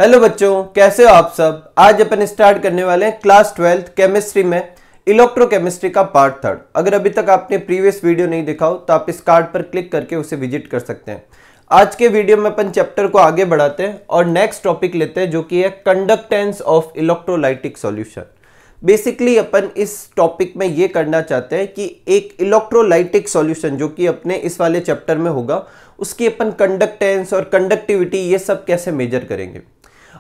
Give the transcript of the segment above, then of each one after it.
Hello बच्चों, कैसे हो आप सब। आज अपन स्टार्ट करने वाले हैं क्लास 12 केमिस्ट्री में इलेक्ट्रोकेमिस्ट्री का पार्ट 3। अगर अभी तक आपने प्रीवियस वीडियो नहीं देखा हो तो आप इस कार्ड पर क्लिक करके उसे विजिट कर सकते हैं। आज के वीडियो में अपन चैप्टर को आगे बढ़ाते हैं और नेक्स्ट टॉपिक लेते हैं जो कि है conductance of electrolytic solution. Basically अपन इस टॉपिक में ये करना चाहते हैं कि एक इलेक्ट्रोलाइटिक सॉल्यूशन जो कि अपने इस वाले चैप्टर में होगा उसकी अपन कंडक्टेंस और कंडक्टिविटी ये सब कैसे मेजर करेंगे।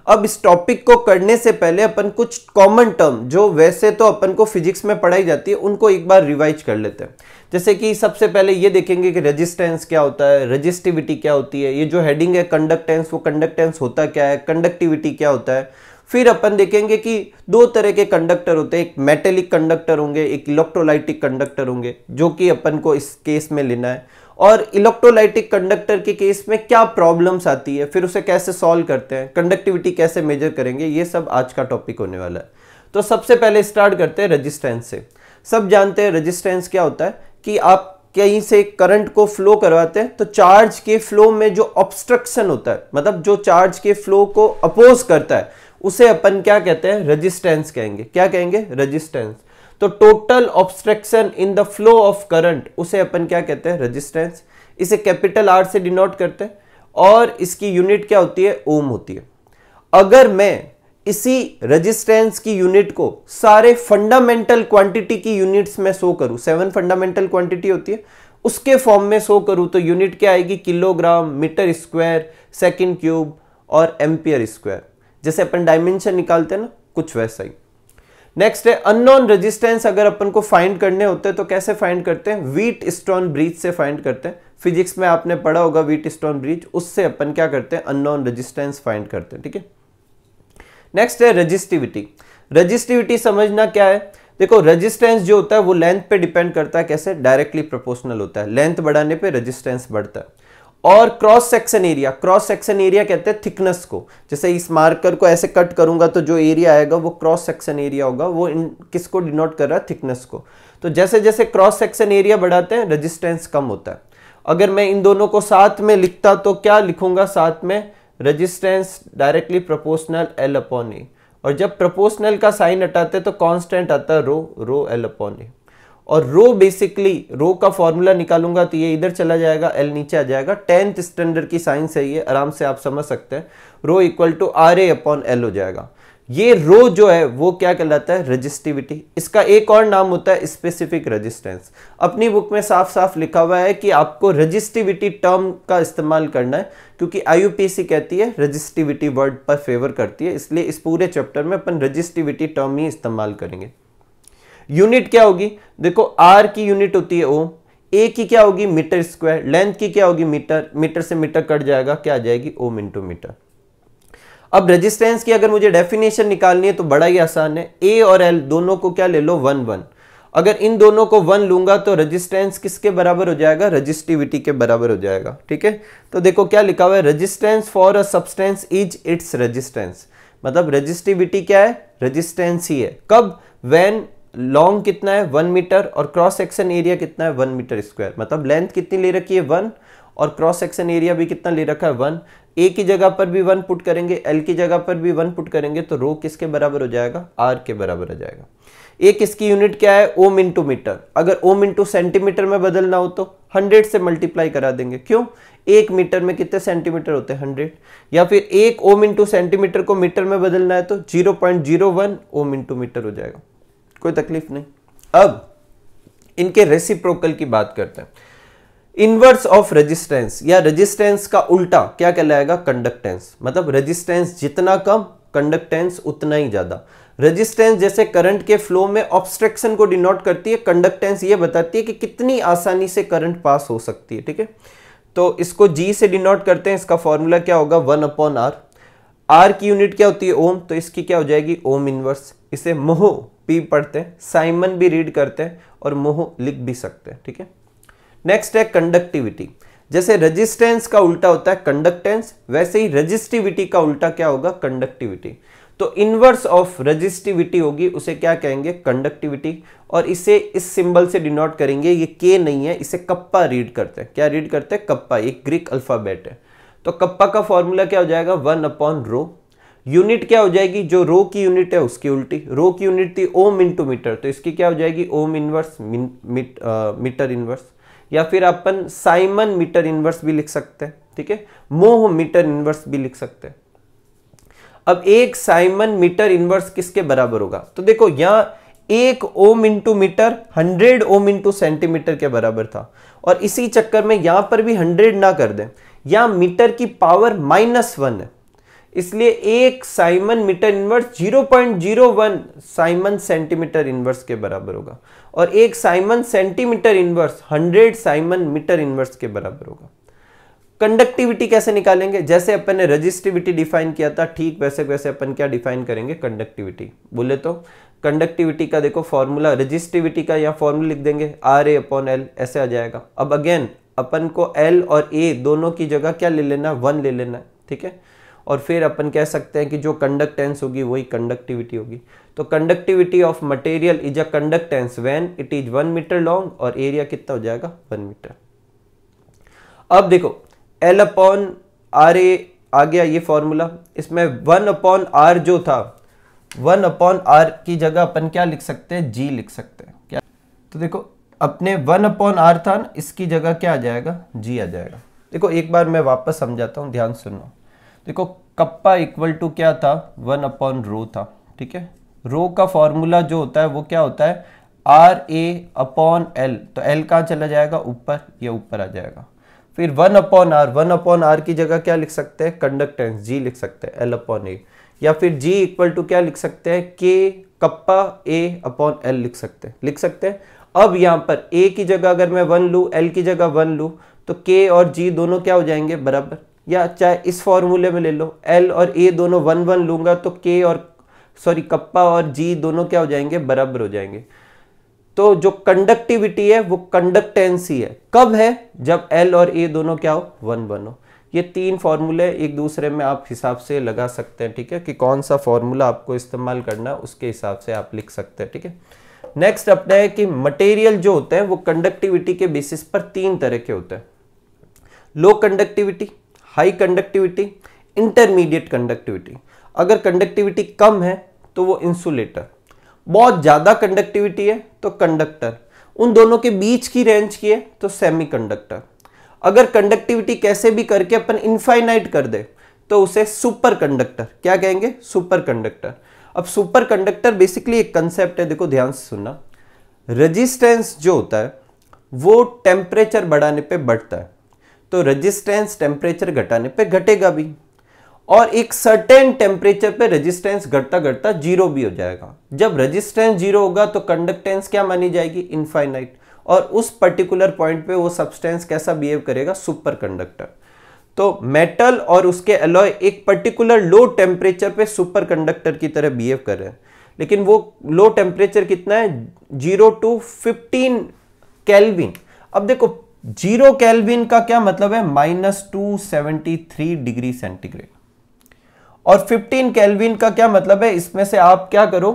अब इस टॉपिक को करने से पहले अपन कुछ कॉमन टर्म जो वैसे तो अपन को फिजिक्स में पढ़ाई जाती है उनको एक बार रिवाइज कर लेते हैं। जैसे कि सबसे पहले ये देखेंगे कि रेजिस्टेंस क्या होता है, रेजिस्टिविटी क्या होती है। ये जो हेडिंग है कंडक्टेंस, वो कंडक्टेंस होता क्या है, कंडक्टिविटी क्या होता है। फिर अपन देखेंगे कि दो तरह के कंडक्टर होते हैं, एक मेटेलिक कंडक्टर होंगे, एक इलेक्ट्रोलाइटिक कंडक्टर होंगे, जो कि अपन को इस केस में लेना है। और इलेक्ट्रोलाइटिक कंडक्टर के केस में क्या प्रॉब्लम्स आती है, फिर उसे कैसे सॉल्व करते हैं, कंडक्टिविटी कैसे मेजर करेंगे, ये सब आज का टॉपिक होने वाला है। तो सबसे पहले स्टार्ट करते हैं रेजिस्टेंस से। सब जानते हैं रेजिस्टेंस क्या होता है कि आप कहीं से करंट को फ्लो करवाते हैं तो चार्ज के फ्लो में जो ऑब्स्ट्रक्शन होता है, मतलब जो चार्ज के फ्लो को अपोज करता है, उसे अपन क्या कहते हैं, रेजिस्टेंस कहेंगे। क्या कहेंगे, रेजिस्टेंस। तो total obstruction in the flow of current उसे अपन क्या कहते हैं, रेजिस्टेंस। इसे कैपिटल आर से डिनोट करते हैं और इसकी यूनिट क्या होती है, ओम होती है। अगर मैं इसी रेजिस्टेंस की यूनिट को सारे फंडामेंटल क्वांटिटी की यूनिट्स में शो करूं, 7 फंडामेंटल क्वांटिटी होती है, उसके फॉर्म में शो करूं तो यूनिट क्या आएगी, kilogram, metre square, second cube और एम्पियर स्क्वायर। जैसे अपन डायमेंशन निकालते हैं ना, कुछ वैसा ही। नेक्स्ट है अननोन रेजिस्टेंस। अगर अपन को फाइंड करने होते हैं तो कैसे फाइंड करते हैं, व्हीट स्टोन ब्रिज से फाइंड करते हैं। फिजिक्स में आपने पढ़ा होगा व्हीट स्टोन ब्रिज, उससे अपन क्या करते हैं, अननोन रेजिस्टेंस फाइंड करते हैं। ठीक है। नेक्स्ट है रेजिस्टिविटी। रेजिस्टिविटी समझना क्या है, देखो रेजिस्टेंस जो होता है वो लेंथ पे डिपेंड करता है। कैसे, डायरेक्टली प्रोपोर्शनल होता है। लेंथ बढ़ाने पे रेजिस्टेंस बढ़ता है। और cross section area, cross section area कहते हैं थिकनेस को। जैसे इस मार्कर को ऐसे कट करूंगा तो जो एरिया आएगा वो क्रॉस सेक्शन एरिया होगा। वो किसको डिनोट कर रहा है, थिकनेस को। तो जैसे जैसे क्रॉस सेक्शन एरिया बढ़ाते हैं रेजिस्टेंस कम होता है। अगर मैं इन दोनों को साथ में लिखता तो क्या लिखूंगा साथ में, resistance directly proportional L upon A. और जब प्रोपोर्शनल का साइन हटाते तो कांस्टेंट आता है रो एल अपॉन ए। और रो बेसिकली रो का फॉर्मूला निकालूंगा तो ये इधर चला जाएगा, एल नीचे आ जाएगा। 10th स्टैंडर्ड की साइंस है ये, आराम से आप समझ सकते हैं। Rho equal to R A upon L हो जाएगा। ये रो जो है वो क्या कहलाता है, रेजिस्टिविटी। इसका एक और नाम होता है स्पेसिफिक रेजिस्टेंस। अपनी बुक में साफ साफ लिखा हुआ है कि आपको रेजिस्टिविटी टर्म का इस्तेमाल करना है, क्योंकि आईयूपीएससी कहती है रेजिस्टिविटी वर्ड पर फेवर करती है। इसलिए इस पूरे चैप्टर में अपन रेजिस्टिविटी टर्म ही इस्तेमाल करेंगे। यूनिट क्या होगी, देखो आर की यूनिट होती है ओम, ए की क्या होगी, मीटर स्क्वायर, लेंथ की क्या होगी, मीटर, मीटर से मीटर कट जाएगा, क्या आ जाएगी, ओम इंटू मीटर। अब रेजिस्टेंस की अगर मुझे डेफिनेशन निकालनी है तो बड़ा ही आसान है। ए और एल दोनों को क्या ले लो, 1 1। अगर इन दोनों को 1 लूंगा तो रेजिस्टेंस किसके बराबर हो जाएगा, रेजिस्टिविटी के बराबर हो जाएगा। ठीक है। तो देखो क्या लिखा हुआ है, resistance for a substance is its resistance. मतलब रेजिस्टिविटी क्या है, रेजिस्टेंस ही है। कब, व्हेन लॉन्ग कितना है 1 मीटर और क्रॉस सेक्शन एरिया कितना है 1 मीटर स्क्वायर। मतलब लेंथ कितनी ले रखी है 1 और क्रॉस सेक्शन एरिया भी कितना ले रखा है 1। ए की जगह पर भी 1 पुट करेंगे, एल की जगह पर भी 1 पुट करेंगे तो रो किसके बराबर हो जाएगा, आर के बराबर हो जाएगा। ए किसकी यूनिट क्या है, ओम इंटू मीटर। अगर ओम इंटू सेंटीमीटर में बदलना हो तो 100 से मल्टीप्लाई करा देंगे। क्यों, 1 मीटर में कितने सेंटीमीटर होते हैं, 100। या फिर 1 ओम इंटू सेंटीमीटर को मीटर में बदलना है तो 0.01 ओम इंटू मीटर हो जाएगा। कोई तकलीफ नहीं। अब इनके रेसिप्रोकल की बात करते हैं। इनवर्स ऑफ रेजिस्टेंस या रेजिस्टेंस का उल्टा क्या कहलाएगा, कंडक्टेंस। मतलब रेजिस्टेंस जितना कम, कंडक्टेंस उतना ही ज्यादा। रेजिस्टेंस जैसे करंट के फ्लो में ऑब्स्ट्रक्शन को डिनोट करती है, कंडक्टेंस ये बताती है कि कितनी आसानी से करंट पास हो सकती है। ठीक है। तो इसको जी से डिनोट करते हैं। इसका फॉर्मूला क्या होगा, 1 अपॉन आर। आर की यूनिट क्या होती है, ओम, तो इसकी क्या हो जाएगी, ओम इनवर्स। इसे मोह पी पढ़ते हैं, साइमन भी रीड करते हैं और मोह लिख भी सकते हैं। ठीक है। नेक्स्ट है कंडक्टिविटी। जैसे रेजिस्टेंस का उल्टा होता है कंडक्टेंस, वैसे ही रेजिस्टिविटी का उल्टा क्या होगा, कंडक्टिविटी। तो इनवर्स ऑफ रेजिस्टिविटी होगी, उसे क्या कहेंगे, कंडक्टिविटी। और इसे इस सिंबल से डिनोट करेंगे, ये के नहीं है, इसे कप्पा रीड करते हैं। क्या रीड करते हैं, कप्पा, एक ग्रीक अल्फाबेट है। तो कप्पा का फॉर्मूला क्या हो जाएगा, 1 अपॉन रो। यूनिट क्या हो जाएगी, जो रो की यूनिट है उसकी उल्टी, रो की यूनिट थी ओम इंटू मीटर, तो इसकी क्या हो जाएगी ओम इनवर्स मीटर इनवर्स, या फिर अपन साइमन मीटर इनवर्स भी लिख सकते हैं, ठीक है, मोह मीटर इनवर्स भी लिख सकते हैं। अब एक साइमन मीटर इनवर्स किसके बराबर होगा, तो देखो यहां एक ohm into metre 100 ohm into centimetre के बराबर था, और इसी चक्कर में यहां पर भी 100 ना कर दें, यहां मीटर की पावर -1 है, इसलिए एक siemens metre inverse 0.01 siemens centimetre inverse के बराबर होगा, और एक siemens centimetre inverse 100 siemens metre inverse के बराबर होगा। कंडक्टिविटी कैसे निकालेंगे, जैसे अपन ने रेजिस्टिविटी डिफाइन किया था, ठीक वैसे वैसे अपन क्या डिफाइन करेंगे कंडक्टिविटी। बोले तो कंडक्टिविटी का देखो फॉर्मूला, रेजिस्टिविटी का यहाँ फॉर्मूला लिख देंगे RA/L, ऐसे आ जाएगा। अब अगेन अपन को L और A दोनों की जगह क्या ले लेना, 1 ले लेना है, ठीक है, और फिर अपन कह सकते हैं कि जो कंडक्टेंस होगी वही कंडक्टिविटी होगी। तो conductivity of material is a conductance when it is 1 metre long, और एरिया कितना हो जाएगा 1 मीटर। अब देखो L/RA आ गया ये फॉर्मूला, इसमें 1/R जो था 1/R की जगह अपन क्या लिख सकते हैं, G लिख सकते हैं क्या, तो देखो अपने 1/R था ना, इसकी जगह क्या आ जाएगा G आ जाएगा। देखो एक बार मैं वापस समझाता हूँ, ध्यान सुनो। देखो कप्पा इक्वल टू क्या था 1/ρ था, ठीक है, रो का फॉर्मूला जो होता है वो क्या होता है RA/L, तो L कहाँ चला जाएगा ऊपर, ये ऊपर आ जाएगा। फिर 1/R की जगह क्या लिख सकते हैं कंडक्टेंस G लिख सकते हैं L/A, या फिर G इक्वल टू क्या लिख सकते हैं K कप्पा A/L लिख सकते हैं। अब यहाँ पर A की जगह अगर मैं 1 लूँ, L की जगह 1 लूँ, तो K और G दोनों क्या हो जाएंगे बराबर, या चाहे इस फॉर्मूले में ले लो, L और A दोनों 1 लूंगा तो कप्पा और G दोनों क्या हो जाएंगे बराबर हो जाएंगे। तो जो कंडक्टिविटी है वो कंडक्टेंस ही है, कब है जब L और A दोनों क्या हो 1 हो। ये 3 फॉर्मूले एक दूसरे में आप हिसाब से लगा सकते हैं, ठीक है, कि कौन सा फॉर्मूला आपको इस्तेमाल करना है उसके हिसाब से आप लिख सकते हैं, ठीक है। नेक्स्ट अपना है कि मटेरियल जो होते हैं वो कंडक्टिविटी के बेसिस पर 3 तरह के होते हैं, low conductivity, high conductivity, intermediate conductivity. अगर कंडक्टिविटी कम है तो वो इंसुलेटर, बहुत ज्यादा कंडक्टिविटी है तो कंडक्टर, उन दोनों के बीच की रेंज की है तो सेमीकंडक्टर। अगर कंडक्टिविटी कैसे भी करके अपन इनफाइनाइट कर दे तो उसे सुपर कंडक्टर, क्या कहेंगे सुपर कंडक्टर। अब सुपर कंडक्टर बेसिकली एक कंसेप्ट है, देखो ध्यान से सुनना। रेजिस्टेंस जो होता है वो टेम्परेचर बढ़ाने पे बढ़ता है, तो रेजिस्टेंस टेम्परेचर घटाने पे घटेगा भी, और एक सर्टेन टेम्परेचर पे रेजिस्टेंस घटता घटता 0 भी हो जाएगा। जब रेजिस्टेंस 0 होगा तो कंडक्टेंस क्या मानी जाएगी इनफाइनाइट, और उस पर्टिकुलर पॉइंट पे वो सब्सटेंस कैसा बिहेव करेगा सुपर कंडक्टर। तो मेटल और उसके अलॉय एक पर्टिकुलर लो टेम्परेचर पे सुपर कंडक्टर की तरह बिहेव कर रहे हैं, लेकिन वो लो टेम्परेचर कितना है 0 to 15 केल्विन। अब देखो 0 केल्विन का क्या मतलब है -273 डिग्री सेंटीग्रेड, और 15 केल्विन का क्या मतलब है, इसमें से आप क्या करो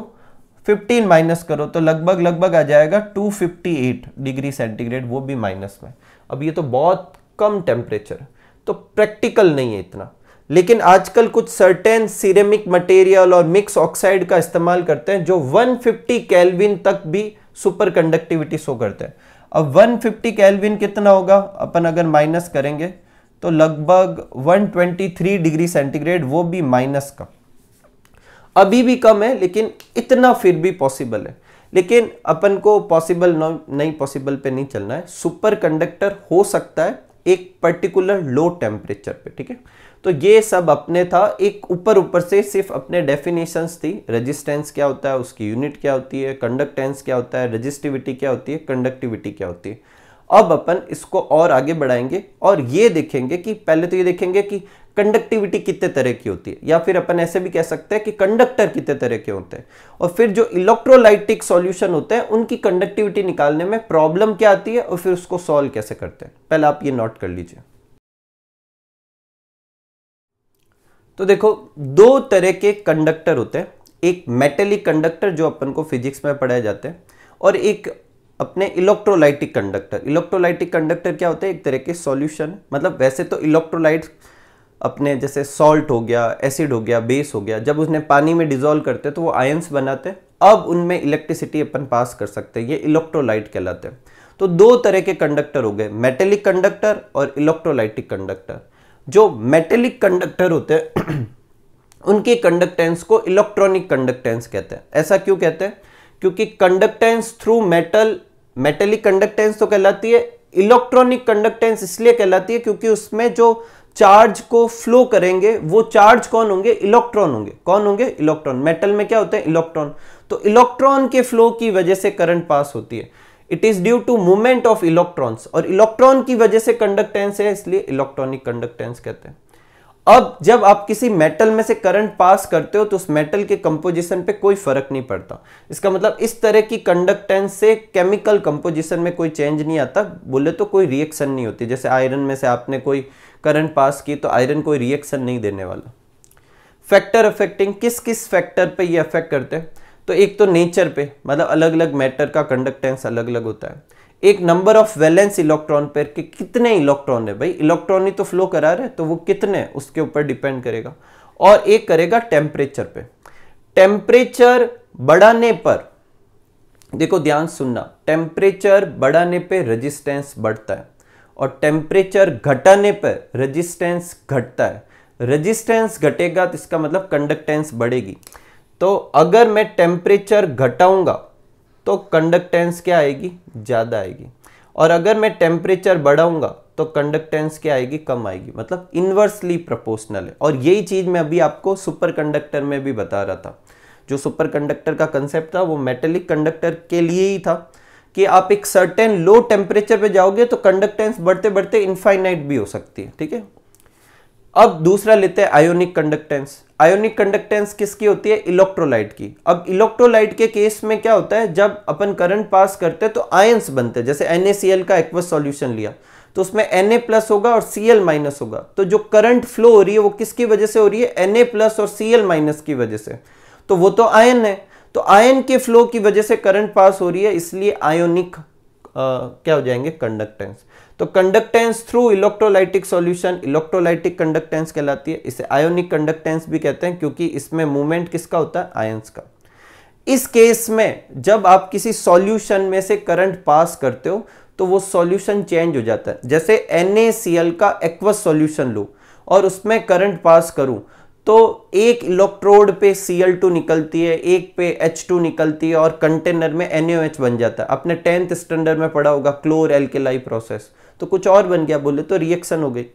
15 माइनस करो तो लगभग आ जाएगा 258 डिग्री सेंटीग्रेड, वो भी माइनस में। अब ये तो बहुत कम टेम्परेचर, तो प्रैक्टिकल नहीं है इतना, लेकिन आजकल कुछ सर्टेन सिरेमिक मटेरियल और मिक्स ऑक्साइड का इस्तेमाल करते हैं जो 150 केल्विन तक भी सुपर कंडक्टिविटी शो करते हैं। अब 150 केल्विन कितना होगा, अपन अगर माइनस करेंगे तो लगभग 123 डिग्री सेंटीग्रेड, वो भी माइनस का। अभी भी कम है लेकिन इतना फिर भी पॉसिबल है, लेकिन अपन को पॉसिबल नहीं, पॉसिबल पे नहीं चलना है। सुपर कंडक्टर हो सकता है एक पर्टिकुलर लो टेम्परेचर पे, ठीक है। तो ये सब अपने था, एक ऊपर से सिर्फ अपने डेफिनेशंस थी। रेजिस्टेंस क्या होता है, उसकी यूनिट क्या होती है, कंडक्टेंस क्या होता है, रेजिस्टिविटी क्या होती है, कंडक्टिविटी क्या होती है। अब अपन इसको और आगे बढ़ाएंगे और ये देखेंगे कि पहले तो ये देखेंगे कि कंडक्टिविटी कितने तरह की होती है, या फिर अपन ऐसे भी कह सकते हैं कि कंडक्टर कितने तरह के होते हैं, और फिर जो इलेक्ट्रोलाइटिक सॉल्यूशन होते हैं उनकी कंडक्टिविटी निकालने में प्रॉब्लम क्या आती है और फिर उसको सॉल्व कैसे करते हैं। पहले आप ये नोट कर लीजिए। तो देखो 2 तरह के कंडक्टर होते हैं, एक मेटेलिक कंडक्टर जो अपन को फिजिक्स में पढ़ाए जाते हैं, और एक अपने इलेक्ट्रोलाइटिक कंडक्टर। इलेक्ट्रोलाइटिक कंडक्टर क्या होते हैं, एक तरह के सॉल्यूशन, मतलब वैसे तो इलेक्ट्रोलाइट अपने जैसे सॉल्ट हो गया, एसिड हो गया, बेस हो गया, जब उसने पानी में डिजोल्व करते तो वो आयंस बनाते, अब उनमें इलेक्ट्रिसिटी अपन पास कर सकते हैं, ये इलेक्ट्रोलाइट कहलाते हैं। तो दो तरह के कंडक्टर हो गए, मेटेलिक कंडक्टर और इलेक्ट्रोलाइटिक कंडक्टर। जो मेटेलिक कंडक्टर होते हैं उनकी कंडक्टेंस को इलेक्ट्रॉनिक कंडक्टेंस कहते हैं। ऐसा क्यों कहते हैं? क्योंकि कंडक्टेंस थ्रू मेटेलिक कंडक्टेंस तो कहलाती है, इलेक्ट्रॉनिक कंडक्टेंस इसलिए कहलाती है क्योंकि उसमें जो चार्ज को फ्लो करेंगे वो चार्ज कौन होंगे? इलेक्ट्रॉन होंगे। कौन होंगे? इलेक्ट्रॉन। मेटल में क्या होते हैं? इलेक्ट्रॉन। तो इलेक्ट्रॉन के फ्लो की वजह से करंट पास होती है। It is due to movement of electrons, और इलेक्ट्रॉन की वजह से कंडक्टेंस है, इसलिए इलेक्ट्रॉनिक कंडक्टेंस कहते हैं। अब जब आप किसी मेटल में से करंट पास करते हो तो उस मेटल के कंपोजिशन पे कोई फर्क नहीं पड़ता। इसका मतलब इस तरह की कंडक्टेंस से केमिकल कंपोजिशन में कोई चेंज नहीं आता, बोले तो कोई रिएक्शन नहीं होती। जैसे आयरन में से आपने कोई करंट पास की तो आयरन कोई रिएक्शन नहीं देने वाला। फैक्टर अफेक्टिंग, किस किस फैक्टर पे ये अफेक्ट करते हैं? तो एक तो नेचर पे, मतलब अलग अलग मैटर का कंडक्टेंस अलग अलग होता है। एक नंबर ऑफ वैलेंस इलेक्ट्रॉन पर कि कितने इलेक्ट्रॉन है, भाई इलेक्ट्रॉन ही तो फ्लो करा रहे, तो वो कितने उसके ऊपर डिपेंड करेगा। और एक करेगा टेम्परेचर पे। टेम्परेचर बढ़ाने पर, देखो ध्यान सुनना, टेम्परेचर बढ़ाने पे रेजिस्टेंस बढ़ता है और टेम्परेचर घटाने पर रेजिस्टेंस घटता है। रेजिस्टेंस घटेगा तो इसका मतलब कंडक्टेंस बढ़ेगी। तो अगर मैं टेम्परेचर घटाऊंगा तो कंडक्टेंस क्या आएगी? ज्यादा आएगी। और अगर मैं टेम्परेचर बढ़ाऊंगा तो कंडक्टेंस क्या आएगी? कम आएगी। मतलब इनवर्सली प्रोपोर्शनल है। और यही चीज मैं अभी आपको सुपर कंडक्टर में भी बता रहा था। जो सुपर कंडक्टर का कंसेप्ट था वो मेटेलिक कंडक्टर के लिए ही था कि आप एक सर्टेन लो टेम्परेचर पे जाओगे तो कंडक्टेंस बढ़ते बढ़ते इनफाइनाइट भी हो सकती है। ठीक है, अब दूसरा लेते हैं आयोनिक कंडक्टेंस। आयोनिक कंडक्टेंस किसकी होती है? इलेक्ट्रोलाइट की। अब इलेक्ट्रोलाइट के केस में क्या होता है, जब अपन करंट पास करते हैं तो आयंस बनते हैं। जैसे NaCl का एक्वस सॉल्यूशन लिया तो उसमें Na+ होगा और Cl- होगा। तो जो करंट फ्लो हो रही है वो किसकी वजह से हो रही है? Na+ और Cl- की वजह से। तो वो तो आयन है, तो आयन के फ्लो की वजह से करंट पास हो रही है, इसलिए आयोनिक क्या हो जाएंगे? कंडक्टेंस। तो conductance through electrolytic solution electrolytic conductance कहलाती है। इसे आयोनिक कंडक्टेंस भी कहते हैं क्योंकि इसमें मूवमेंट किसका होता है? आयंस का। इस केस में जब आप किसी सॉल्यूशन में से करंट पास करते हो तो वो सॉल्यूशन चेंज हो जाता है। जैसे NaCl का एक्वस सॉल्यूशन लो और उसमें करंट पास करूं तो एक इलेक्ट्रोड पे Cl2 निकलती है, एक पे H2 निकलती है और कंटेनर में NaOH बन जाता है। आपने 10th स्टैंडर्ड में पढ़ा होगा क्लोर एल्केलाई प्रोसेस। तो कुछ और बन गया, बोले तो रिएक्शन हो गई।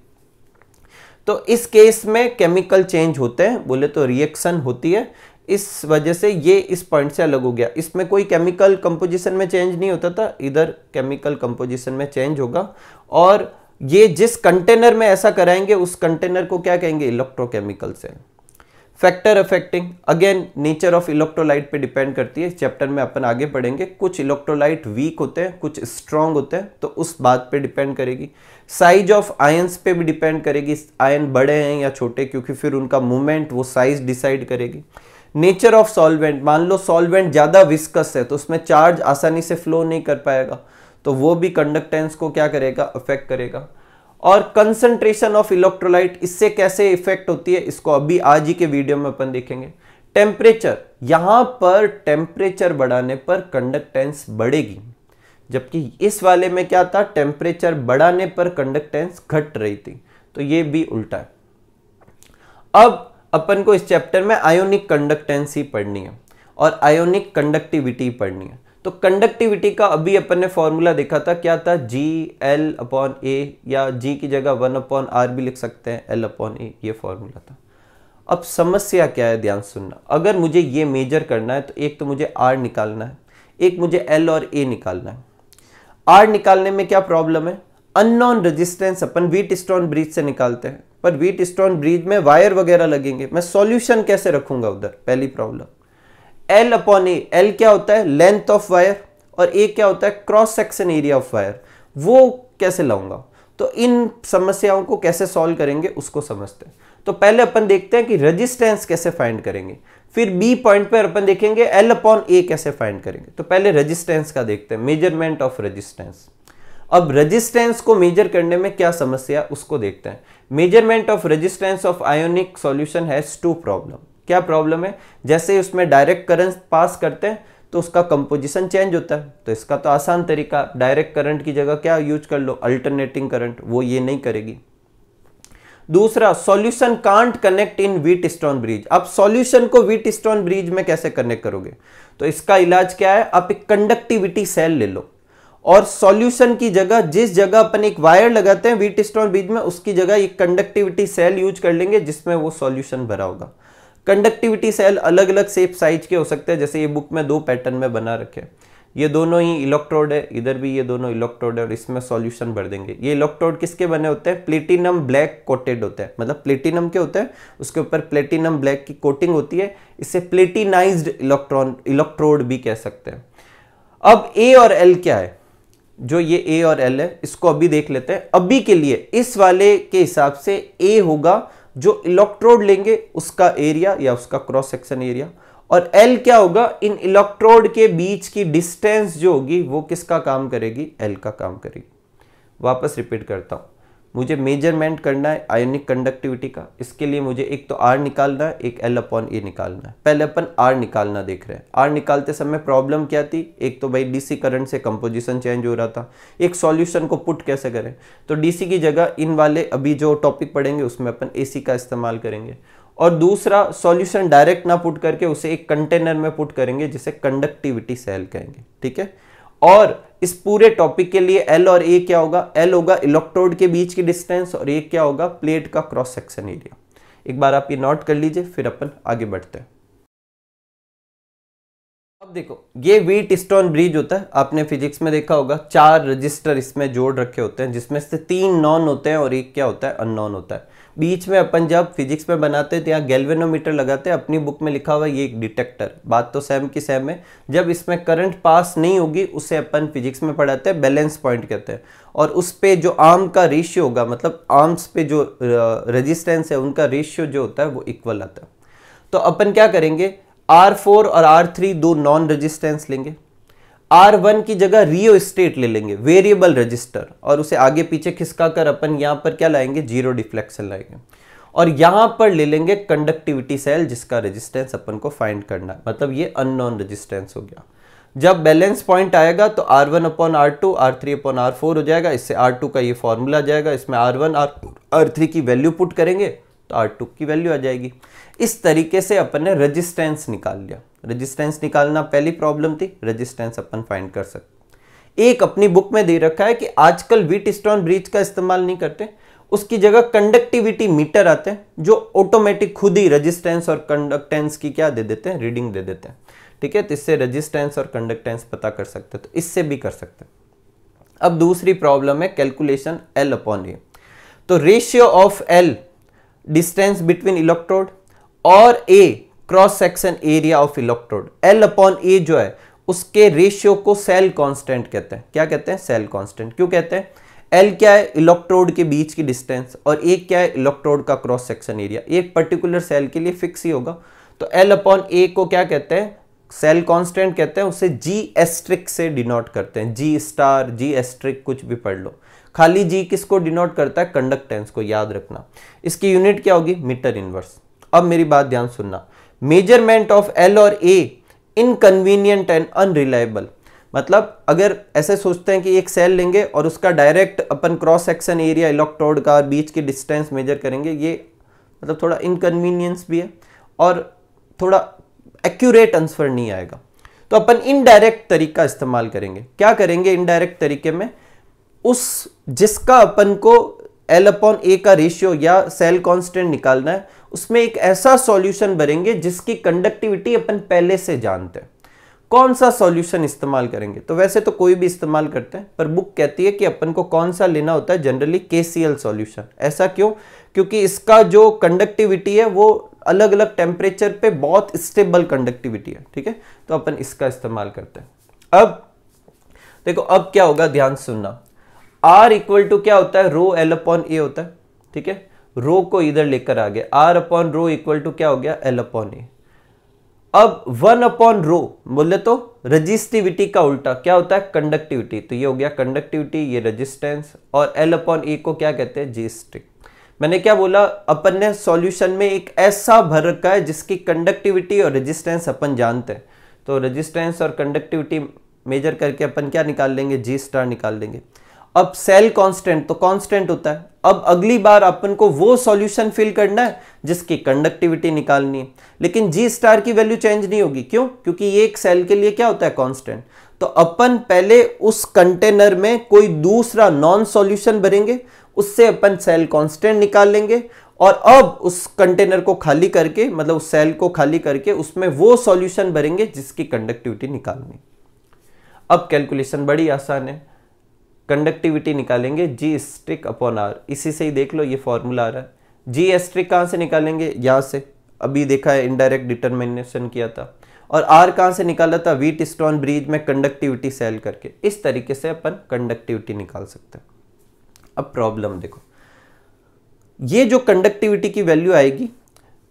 तो इस केस में केमिकल चेंज होते हैं, बोले तो रिएक्शन होती है। इस वजह से ये इस पॉइंट से अलग हो गया। इसमें कोई केमिकल कंपोजिशन में चेंज नहीं होता था, इधर केमिकल कंपोजिशन में चेंज होगा। और ये जिस कंटेनर में ऐसा कराएंगे उस कंटेनर को क्या कहेंगे? Electrochemical cell. Factor affecting, again nature of electrolyte पे डिपेंड करती है। इस चैप्टर में अपन आगे पढ़ेंगे। कुछ इलेक्ट्रोलाइट वीक होते हैं, कुछ स्ट्रांग होते हैं, तो उस बात पे डिपेंड करेगी। साइज ऑफ आयंस पे भी डिपेंड करेगी, आयन बड़े हैं या छोटे, क्योंकि फिर उनका मूवमेंट वो साइज डिसाइड करेगी। नेचर ऑफ सॉल्वेंट, मान लो सॉल्वेंट ज्यादा विस्कस है तो उसमें चार्ज आसानी से फ्लो नहीं कर पाएगा, तो वो भी कंडक्टेंस को क्या करेगा? अफेक्ट करेगा। और कंसंट्रेशन ऑफ इलेक्ट्रोलाइट इससे कैसे इफेक्ट होती है, इसको अभी आज ही के वीडियो में अपन देखेंगे। टेम्परेचर, यहां पर टेम्परेचर बढ़ाने पर कंडक्टेंस बढ़ेगी, जबकि इस वाले में क्या था? टेम्परेचर बढ़ाने पर कंडक्टेंस घट रही थी। तो ये भी उल्टा है। अब अपन को इस चैप्टर में आयोनिक कंडक्टेंस ही पढ़नी है और आयोनिक कंडक्टिविटी पढ़नी है। तो कंडक्टिविटी का अभी अपन ने फॉर्मूला देखा था, क्या था? G/L/A, या G की जगह 1/R भी लिख सकते हैं, L/A, ये फॉर्मूला था। अब समस्या क्या है, ध्यान सुनना। अगर मुझे ये मेजर करना है तो एक तो मुझे R निकालना है, एक मुझे L और A निकालना है। R निकालने में क्या प्रॉब्लम है? अननोन रेजिस्टेंस अपन व्हीटस्टोन ब्रिज से निकालते हैं, पर व्हीटस्टोन ब्रिज में वायर वगैरह लगेंगे, मैं सॉल्यूशन कैसे रखूंगा उधर? पहली प्रॉब्लम। L/A, L क्या होता है? लेंथ ऑफ वायर, और A क्या होता है? Cross section area of wire. वो कैसे लाऊंगा? तो इन समस्याओं को कैसे सॉल्व करेंगे उसको समझते हैं। तो पहले अपन देखते हैं कि रेजिस्टेंस कैसे फाइंड करेंगे, फिर B पॉइंट पर अपन देखेंगे L/A कैसे फाइंड करेंगे। तो पहले रेजिस्टेंस का देखते हैं, मेजरमेंट ऑफ रेजिस्टेंस। अब रेजिस्टेंस को मेजर करने में क्या समस्या है उसको देखते हैं। Measurement of resistance of ionic solution has two problem. क्या प्रॉब्लम है? जैसे उसमें डायरेक्ट करंट पास करते हैं तो उसका कंपोजिशन चेंज होता है। तो इसका तो आसान तरीका, डायरेक्ट करंट की जगह क्या यूज कर लो, अल्टरनेटिंग करंट। वो ये नहीं करेगी। दूसरा, solution can't connect in Wheatstone bridge. अब सॉल्यूशन को व्हीटस्टोन ब्रिज में कैसे कनेक्ट करोगे? तो इसका इलाज क्या है? आप एक कंडक्टिविटी सेल ले लो और सॉल्यूशन की जगह जिस जगह अपन एक वायर लगाते हैं व्हीटस्टोन ब्रिज में, उसकी जगह एक कंडक्टिविटी सेल यूज कर लेंगे जिसमें वो सॉल्यूशन भरा होगा। कंडक्टिविटी सेल अलग अलग शेप साइज के हो सकते हैं, जैसे ये बुक में 2 पैटर्न में बना रखे हैं। ये दोनों ही इलेक्ट्रोड है, इधर भी ये दोनों इलेक्ट्रोड है और इसमें सॉल्यूशन भर देंगे। ये इलेक्ट्रोड किसके बने होते हैं? प्लेटिनम ब्लैक कोटेड होते हैं। मतलब प्लेटिनम के होते हैं, उसके ऊपर प्लेटिनम ब्लैक की कोटिंग होती है। इसे प्लेटिनाइज्ड इलेक्ट्रोड भी कह सकते हैं। अब ए और एल क्या है? जो ये ए और एल है इसको अभी देख लेते हैं। अभी के लिए इस वाले के हिसाब से ए होगा जो इलेक्ट्रोड लेंगे उसका एरिया या उसका क्रॉस सेक्शन एरिया, और एल क्या होगा? इन इलेक्ट्रोड के बीच की डिस्टेंस जो होगी वो किसका काम करेगी? एल का काम करेगी। वापस रिपीट करता हूं, मुझे मेजरमेंट करना है आयोनिक कंडक्टिविटी का। इसके लिए मुझे एक तो आर निकालना है, एक एल अपॉन ए निकालना है। पहले अपन आर निकालना देख रहे हैं। आर निकालते समय प्रॉब्लम क्या थी? एक तो भाई डीसी करंट से कंपोजिशन चेंज हो रहा था। एक सॉल्यूशन को पुट कैसे करें? तो डीसी की जगह इन वाले अभी जो टॉपिक पढ़ेंगे उसमें अपन एसी का इस्तेमाल करेंगे। और दूसरा, सॉल्यूशन डायरेक्ट ना पुट करके उसे एक कंटेनर में पुट करेंगे जिसे कंडक्टिविटी सेल कहेंगे। ठीक है। और इस पूरे टॉपिक के लिए एल और ए क्या होगा? एल होगा इलेक्ट्रोड के बीच की डिस्टेंस और ए क्या होगा? प्लेट का क्रॉस सेक्शन एरिया। एक बार आप ये नोट कर लीजिए, फिर अपन आगे बढ़ते हैं। अब देखो, ये व्हीटस्टोन ब्रिज होता है, आपने फिजिक्स में देखा होगा। 4 रजिस्टर इसमें जोड़ रखे होते हैं जिसमें से 3 नॉन होते हैं और एक क्या होता है? अननोन होता है। बीच में अपन जब फिजिक्स में बनाते हैं तो यहाँ गैल्वेनोमीटर लगाते हैं। अपनी बुक में लिखा हुआ है ये एक डिटेक्टर। बात तो सेम की सेम है। जब इसमें करंट पास नहीं होगी उसे अपन फिजिक्स में पढ़ाते हैं बैलेंस पॉइंट कहते हैं। और उस पे जो आर्म का रेशियो होगा, मतलब आर्म्स पे जो रेजिस्टेंस है उनका रेशियो जो होता है वो इक्वल आता है। तो अपन क्या करेंगे? R4 और R3 दो नॉन रेजिस्टेंस लेंगे। R1 की जगह रियो स्टेट ले लेंगे, वेरिएबल रजिस्टर, और उसे आगे पीछे खिसका कर अपन यहां पर क्या लाएंगे? जीरो डिफ्लेक्शन लाएंगे। और यहां पर ले लेंगे कंडक्टिविटी सेल जिसका रेजिस्टेंस अपन को फाइंड करना है। मतलब ये अननोन रेजिस्टेंस हो गया। जब बैलेंस पॉइंट आएगा तो R1 upon R2, R3 upon R4 हो जाएगा। इससे R2 का ये फॉर्मूला आ जाएगा। इसमें R1 R3 की वैल्यू पुट करेंगे तो R2 की वैल्यू आ जाएगी। इस तरीके से अपन ने रेजिस्टेंस निकाल लिया। रेजिस्टेंस निकालना पहली प्रॉब्लम थी, रेजिस्टेंस अपन फाइंड कर सकते। एक अपनी बुक में दे रखा है कि आजकल व्हीटस्टोन ब्रिज का इस्तेमाल नहीं करते, उसकी जगह कंडक्टिविटी मीटर आते हैं जो ऑटोमेटिक खुद ही रेजिस्टेंस और कंडक्टेंस की क्या दे देते हैं? रीडिंग दे देते हैं। ठीक है। तो इससे रेजिस्टेंस और कंडक्टेंस पता कर सकते हैं। तो इससे भी कर सकते हैं। अब दूसरी प्रॉब्लम है कैलकुलेशन एल अपॉन ए। तो ratio of L distance between electrode और A cross section area of electrode, L upon A जो है उसके रेशियो को सेल कांस्टेंट कहते हैं। क्या कहते हैं? Cell constant. क्यों कहते हैं? एल क्या है? इलेक्ट्रोड के बीच की डिस्टेंस, और ए क्या है? इलेक्ट्रोड का क्रॉस सेक्शन एरिया। एक पर्टिकुलर सेल के लिए फिक्स ही होगा। तो एल अपॉन ए को क्या कहते हैं? सेल कांस्टेंट कहते हैं। उसे जी एस्ट्रिक से डिनोट करते हैं। जी स्टार, जी एस्ट्रिक, कुछ भी पढ़ लो। खाली जी किसको डिनोट करता है? कंडक्टेंस को, याद रखना। इसकी यूनिट क्या होगी? Metre inverse. अब मेरी बात ध्यान सुनना। मेजरमेंट ऑफ एल और ए इनकन्वीनियंट एंड अनरिलायबल। मतलब अगर ऐसे सोचते हैं कि एक सेल लेंगे और उसका डायरेक्ट अपन क्रॉस सेक्शन एरिया इलेक्ट्रोड का बीच की डिस्टेंस मेजर करेंगे, ये मतलब थोड़ा इनकन्वीनियंस भी है और थोड़ा एक्यूरेट आंसर नहीं आएगा। तो अपन इनडायरेक्ट तरीका इस्तेमाल करेंगे। क्या करेंगे इनडायरेक्ट तरीके में? उस जिसका अपन को एल अपॉन ए का रेशियो या सेल कांस्टेंट निकालना है, उसमें एक ऐसा सॉल्यूशन भरेंगे जिसकी कंडक्टिविटी अपन पहले से जानते हैं। कौन सा सॉल्यूशन इस्तेमाल करेंगे? तो वैसे तो कोई भी इस्तेमाल करते हैं, पर बुक कहती है कि अपन को कौन सा लेना होता है? Generally KCl solution. ऐसा क्यों? क्योंकि इसका जो कंडक्टिविटी है वो अलग अलग टेम्परेचर पे बहुत स्टेबल कंडक्टिविटी है। ठीक है। तो अपन इसका इस्तेमाल करते हैं। अब देखो, अब क्या होगा, ध्यान सुनना। R इक्वल टू क्या होता है? रो एल अपॉन ए होता है। ठीक है। रो को इधर लेकर आ गया, R upon rho equal to क्या हो गया? L upon A. अब 1/ρ बोले तो रजिस्टिविटी का उल्टा क्या होता है, कंडक्टिविटी। तो ये हो गया कंडक्टिविटी, ये रेजिस्टेंस, और L/A को क्या कहते हैं, जी स्ट्रिक। मैंने क्या बोला, अपन ने सॉल्यूशन में एक ऐसा भर रखा है जिसकी कंडक्टिविटी और रेजिस्टेंस अपन जानते हैं। तो रेजिस्टेंस और कंडक्टिविटी मेजर करके अपन क्या निकाल लेंगे, जी स्टार निकाल लेंगे। अब सेल कांस्टेंट, तो कांस्टेंट होता है। अब अगली बार अपन को वो सॉल्यूशन फिल करना है जिसकी कंडक्टिविटी निकालनी है, लेकिन जी स्टार की वैल्यू चेंज नहीं होगी। क्यों? क्योंकि ये एक सेल के लिए क्या होता है, कांस्टेंट। तो अपन पहले उस कंटेनर में कोई दूसरा नॉन सॉल्यूशन भरेंगे, उससे अपन सेल कांस्टेंट निकाल लेंगे, और अब उस कंटेनर को खाली करके, मतलब उस सेल को खाली करके उसमें वो सॉल्यूशन भरेंगे जिसकी कंडक्टिविटी निकालनी। अब कैलकुलेशन बड़ी आसान है, कंडक्टिविटी निकालेंगे जी स्ट्रिक अपॉन आर। इसी से ही देख लो ये फॉर्मूला आ रहा है। जी स्ट्रिक कहां से निकालेंगे, यहां से, अभी देखा है इनडायरेक्ट डिटरमिनेशन किया था। और आर कहां से निकाला था, व्हीटस्टोन ब्रिज में कंडक्टिविटी सेल करके। इस तरीके से अपन कंडक्टिविटी निकाल सकते हैं। अब प्रॉब्लम देखो, ये जो कंडक्टिविटी की वैल्यू आएगी,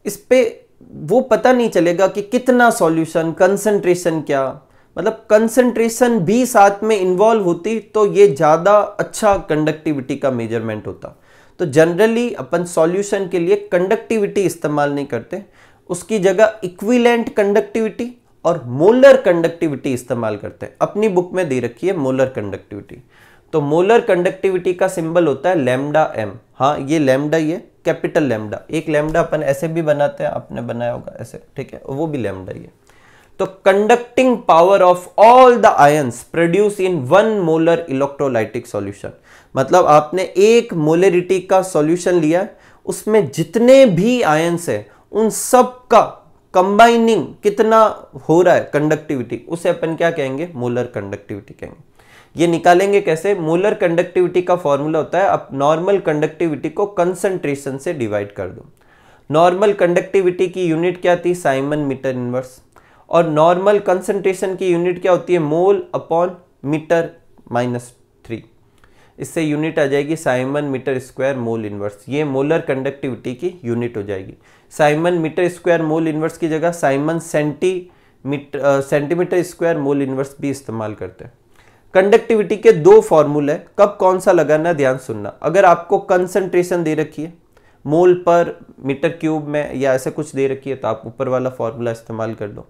इस पे वो पता नहीं चलेगा कि कितना सॉल्यूशन, कंसंट्रेशन क्या, मतलब कंसंट्रेशन भी साथ में इन्वॉल्व होती तो ये ज़्यादा अच्छा कंडक्टिविटी का मेजरमेंट होता। तो जनरली अपन सॉल्यूशन के लिए कंडक्टिविटी इस्तेमाल नहीं करते, उसकी जगह इक्विवेलेंट कंडक्टिविटी और मोलर कंडक्टिविटी इस्तेमाल करते हैं। अपनी बुक में दे रखी है मोलर कंडक्टिविटी। तो मोलर कंडक्टिविटी का सिंबल होता है लैम्डा एम। हाँ, ये लैम्डा, ये कैपिटल लैम्डा। एक लैम्डा अपन ऐसे भी बनाते हैं, आपने बनाया होगा ऐसे, ठीक है, वो भी लैम्डा ही है। तो conducting power of all the ions produce in 1 molar electrolytic solution. मतलब आपने एक मोलरिटी का सॉल्यूशन लिया, उसमें जितने भी आयंस है उन सब का कंबाइनिंग कितना हो रहा है कंडक्टिविटी, उसे अपन क्या कहेंगे, मोलर कंडक्टिविटी कहेंगे। ये निकालेंगे कैसे, मोलर कंडक्टिविटी का फॉर्मूला होता है, अब नॉर्मल कंडक्टिविटी को कंसंट्रेशन से डिवाइड कर दो। नॉर्मल कंडक्टिविटी की यूनिट क्या थी, साइमन मीटर इनवर्स, और नॉर्मल कंसंट्रेशन की यूनिट क्या होती है, मोल अपॉन मीटर -3। इससे यूनिट आ जाएगी siemens metre square mole inverse. ये मोलर कंडक्टिविटी की यूनिट हो जाएगी। Siemens metre square mole inverse की जगह siemens centimetre square mole inverse भी इस्तेमाल करते हैं। कंडक्टिविटी के 2 फॉर्मूले, कब कौन सा लगाना ध्यान सुनना। अगर आपको कंसंट्रेशन दे रखी है मोल पर मीटर क्यूब में या ऐसे कुछ दे रखी है, तो आप ऊपर वाला फॉर्मूला इस्तेमाल कर लो।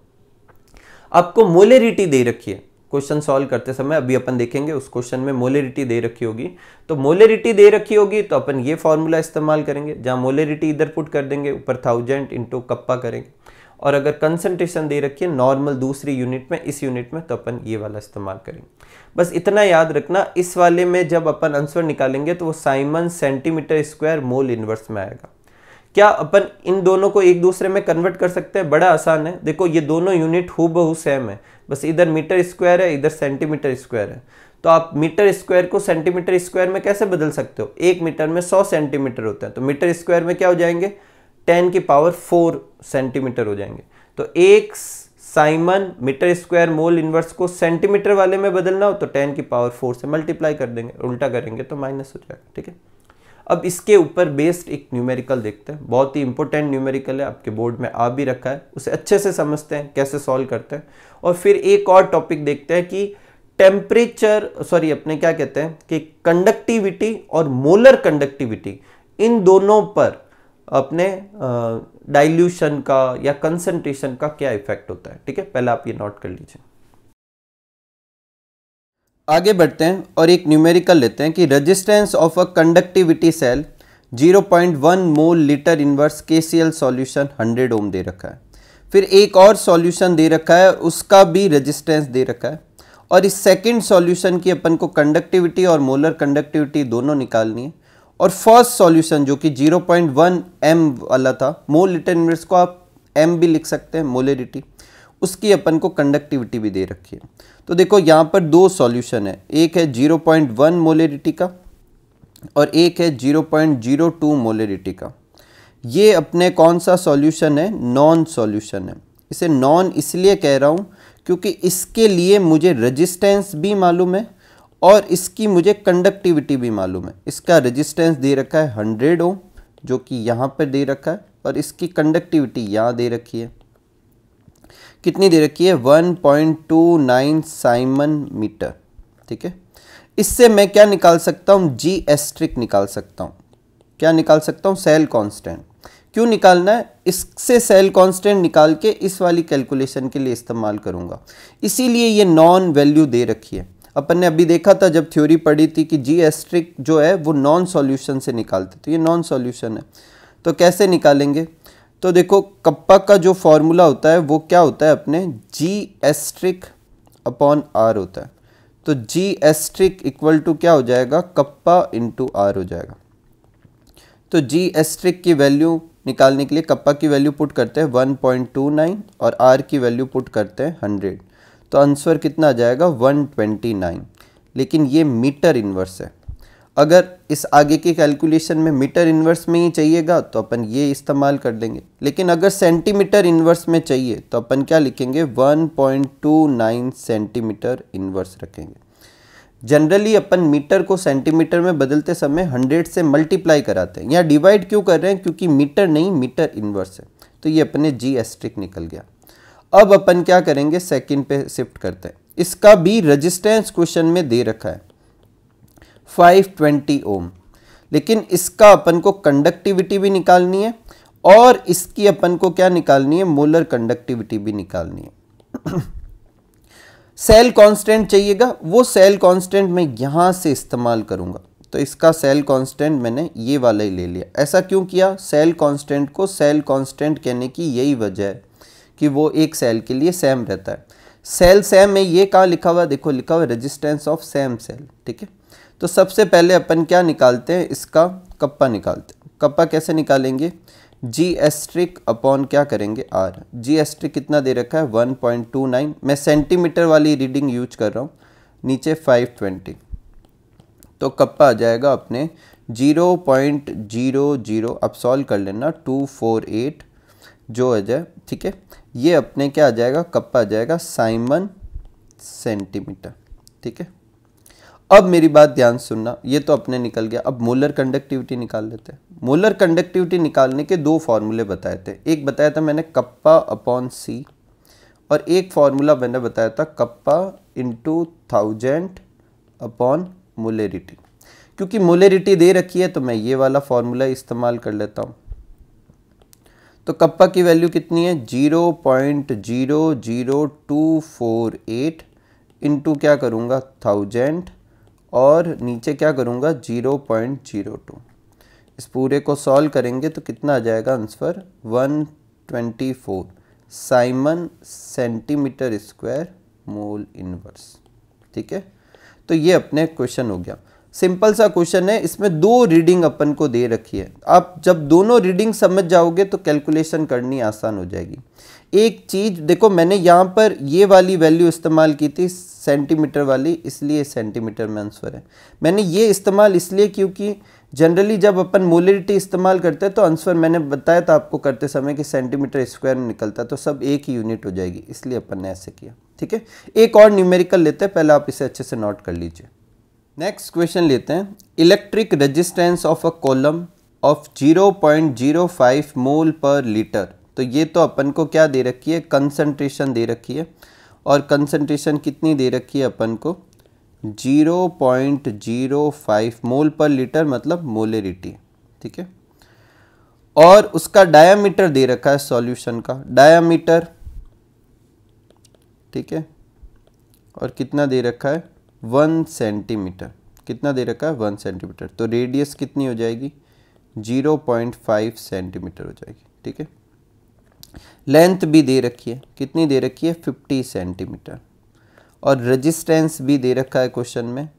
आपको मोलरिटी दे रखी है, क्वेश्चन सॉल्व करते समय अभी अपन देखेंगे उस क्वेश्चन में मोलरिटी दे रखी होगी, तो मोलरिटी दे रखी होगी तो अपन ये फॉर्मूला इस्तेमाल करेंगे, जहां मोलरिटी इधर पुट कर देंगे, ऊपर 1000 इंटू कप्पा करेंगे। और अगर कंसंट्रेशन दे रखी है नॉर्मल दूसरी यूनिट में, इस यूनिट में, तो अपन ये वाला इस्तेमाल करेंगे। बस इतना याद रखना, इस वाले में जब अपन आंसर निकालेंगे तो वो Simon centimetre square mole inverse में आएगा। क्या अपन इन दोनों को एक दूसरे में कन्वर्ट कर सकते हैं, बड़ा आसान है। देखो ये दोनों यूनिट हूबहू सेम है, बस इधर मीटर स्क्वायर है, इधर सेंटीमीटर स्क्वायर है। तो आप मीटर स्क्वायर को सेंटीमीटर स्क्वायर में कैसे बदल सकते हो, 1 मीटर में 100 सेंटीमीटर होता है, तो मीटर स्क्वायर में क्या हो जाएंगे, 10⁴ सेंटीमीटर हो जाएंगे। तो एक siemens metre square mole inverse को सेंटीमीटर वाले में बदलना हो तो 10⁴ से मल्टीप्लाई कर देंगे, उल्टा करेंगे तो माइनस हो जाएगा, ठीक है। अब इसके ऊपर बेस्ड एक न्यूमेरिकल देखते हैं, बहुत ही इंपॉर्टेंट न्यूमेरिकल है, आपके बोर्ड में आ भी रखा है, उसे अच्छे से समझते हैं कैसे सॉल्व करते हैं। और फिर एक और टॉपिक देखते हैं कि टेम्परेचर, सॉरी अपने क्या कहते हैं कि कंडक्टिविटी और मोलर कंडक्टिविटी, इन दोनों पर अपने डाइल्यूशन का या कंसंट्रेशन का क्या इफेक्ट होता है, ठीक है। पहले आप ये नोट कर लीजिए। आगे बढ़ते हैं और एक न्यूमेरिकल लेते हैं कि resistance of a conductivity cell 0.1 mole litre inverse KCl solution 100 ohm दे रखा है। फिर एक और सॉल्यूशन दे रखा है, उसका भी रेजिस्टेंस दे रखा है, और इस सेकंड सॉल्यूशन की अपन को कंडक्टिविटी और मोलर कंडक्टिविटी दोनों निकालनी है। और फर्स्ट सॉल्यूशन जो कि 0.1 m वाला था, मोल लीटर इनवर्स को आप m भी लिख सकते हैं, मोलरिटी, उसकी अपन को कंडक्टिविटी भी दे रखी है। तो देखो यहाँ पर 2 सॉल्यूशन है, एक है 0.1 मोलरिटी का और एक है 0.02 मोलरिटी का। ये अपने कौन सा सॉल्यूशन है, नॉन सॉल्यूशन है। इसे नॉन इसलिए कह रहा हूँ क्योंकि इसके लिए मुझे रेजिस्टेंस भी मालूम है और इसकी मुझे कंडक्टिविटी भी मालूम है। इसका रेजिस्टेंस दे रखा है 100 ओम जो कि यहाँ पर दे रखा है, और इसकी कंडक्टिविटी यहाँ दे रखी है। कितनी दे रखी है 1.29 साइमन मीटर। ठीक है, इससे मैं क्या निकाल सकता हूँ, जी एस्ट्रिक निकाल सकता हूँ। क्या निकाल सकता हूँ, सेल कांस्टेंट। क्यों निकालना है, इससे सेल कांस्टेंट निकाल के इस वाली कैलकुलेशन के लिए इस्तेमाल करूँगा, इसीलिए ये नॉन वैल्यू दे रखी है। अपन ने अभी देखा था जब थ्योरी पढ़ी थी कि जी एस्ट्रिक जो है वो नॉन सॉल्यूशन से निकालते, तो ये नॉन सॉल्यूशन है। तो कैसे निकालेंगे, तो देखो कप्पा का जो फॉर्मूला होता है वो क्या होता है अपने, जी एस्ट्रिक अपॉन आर होता है। तो जी एस्ट्रिक इक्वल टू क्या हो जाएगा, कप्पा इंटू आर हो जाएगा। तो जी एस्ट्रिक की वैल्यू निकालने के लिए कप्पा की वैल्यू पुट करते हैं 1.29 और आर की वैल्यू पुट करते हैं 100। तो आंसर कितना आ जाएगा 129, लेकिन ये मीटर इन्वर्स है। अगर इस आगे की कैलकुलेशन में मीटर इन्वर्स में ही चाहिएगा तो अपन ये इस्तेमाल कर लेंगे, लेकिन अगर सेंटीमीटर इन्वर्स में चाहिए तो अपन क्या लिखेंगे 1.29 सेंटीमीटर इन्वर्स रखेंगे। जनरली अपन मीटर को सेंटीमीटर में बदलते समय 100 से मल्टीप्लाई कराते हैं, यहाँ डिवाइड क्यों कर रहे हैं, क्योंकि मीटर नहीं मीटर इन्वर्स है। तो ये अपने जी एस्ट्रिक निकल गया। अब अपन क्या करेंगे, सेकंड पे शिफ्ट करते हैं। इसका भी रेजिस्टेंस क्वेश्चन में दे रखा है 520 ओम, लेकिन इसका अपन को कंडक्टिविटी भी निकालनी है और इसकी अपन को क्या निकालनी है, मोलर कंडक्टिविटी भी निकालनी है। सेल कांस्टेंट चाहिएगा, वो सेल कांस्टेंट मैं यहां से इस्तेमाल करूंगा। तो इसका सेल कांस्टेंट मैंने ये वाला ही ले लिया। ऐसा क्यों किया, सेल कांस्टेंट को सेल कांस्टेंट कहने की यही वजह है कि वो एक सेल के लिए सेम रहता है। सेल सेम में ये कहाँ लिखा हुआ, देखो लिखा हुआ रेजिस्टेंस ऑफ सेम सेल। ठीक है, तो सबसे पहले अपन क्या निकालते हैं, इसका कप्पा निकालते हैं। कप्पा कैसे निकालेंगे, जी एस्ट्रिक अपॉन क्या करेंगे आर। जी एस्ट्रिक कितना दे रखा है 1.29, मैं सेंटीमीटर वाली रीडिंग यूज कर रहा हूँ, नीचे 520। तो कप्पा आ जाएगा अपने 0.00, अब सॉल्व कर लेना 248 जो आ जाए। ठीक है, ये अपने क्या आ जाएगा, कप्पा आ जाएगा साइमन सेंटीमीटर। ठीक है, अब मेरी बात ध्यान सुनना, ये तो अपने निकल गया। अब मोलर कंडक्टिविटी निकाल लेते हैं। मोलर कंडक्टिविटी निकालने के दो फॉर्मूले बताए थे, एक बताया था मैंने कप्पा अपॉन सी और एक फॉर्मूला मैंने बताया था कप्पा इंटू 1000 अपॉन मोलेरिटी। क्योंकि मोलेरिटी दे रखी है तो मैं ये वाला फॉर्मूला इस्तेमाल कर लेता हूँ। तो कप्पा की वैल्यू कितनी है 0.00248 इंटू क्या करूँगा 1000 और नीचे क्या करूँगा 0.02। इस पूरे को सॉल्व करेंगे तो कितना आ जाएगा answer 124 Simon centimetre square mole inverse. ठीक है, तो ये अपने क्वेश्चन हो गया। सिंपल सा क्वेश्चन है, इसमें दो रीडिंग अपन को दे रखी है। आप जब दोनों रीडिंग समझ जाओगे तो कैलकुलेशन करनी आसान हो जाएगी। एक चीज देखो, मैंने यहाँ पर ये वाली वैल्यू इस्तेमाल की थी सेंटीमीटर वाली, इसलिए सेंटीमीटर में आंसर है। मैंने ये इस्तेमाल इसलिए क्योंकि जनरली जब अपन मोलरिटी इस्तेमाल करते हैं तो आंसर मैंने बताया था आपको करते समय कि सेंटीमीटर स्क्वायर में निकलता है, तो सब एक ही यूनिट हो जाएगी, इसलिए अपन ने ऐसे किया। ठीक है, एक और न्यूमेरिकल लेते हैं, पहले आप इसे अच्छे से नोट कर लीजिए। नेक्स्ट क्वेश्चन लेते हैं, electric resistance of a column of 0.05 मोल पर लीटर। तो ये तो अपन को क्या दे रखी है, कंसंट्रेशन दे रखी है, और कंसंट्रेशन कितनी दे रखी है अपन को 0.05 मोल पर लीटर, मतलब मोलेरिटी। ठीक है, और उसका डायामीटर दे रखा है सॉल्यूशन का डायामीटर। ठीक है, और कितना दे रखा है 1 सेंटीमीटर। कितना दे रखा है 1 सेंटीमीटर। तो रेडियस कितनी हो जाएगी 0.5 सेंटीमीटर हो जाएगी। ठीक है, लेंथ भी दे रखी है, कितनी दे रखी है 50 सेंटीमीटर, और रेजिस्टेंस भी दे रखा है क्वेश्चन में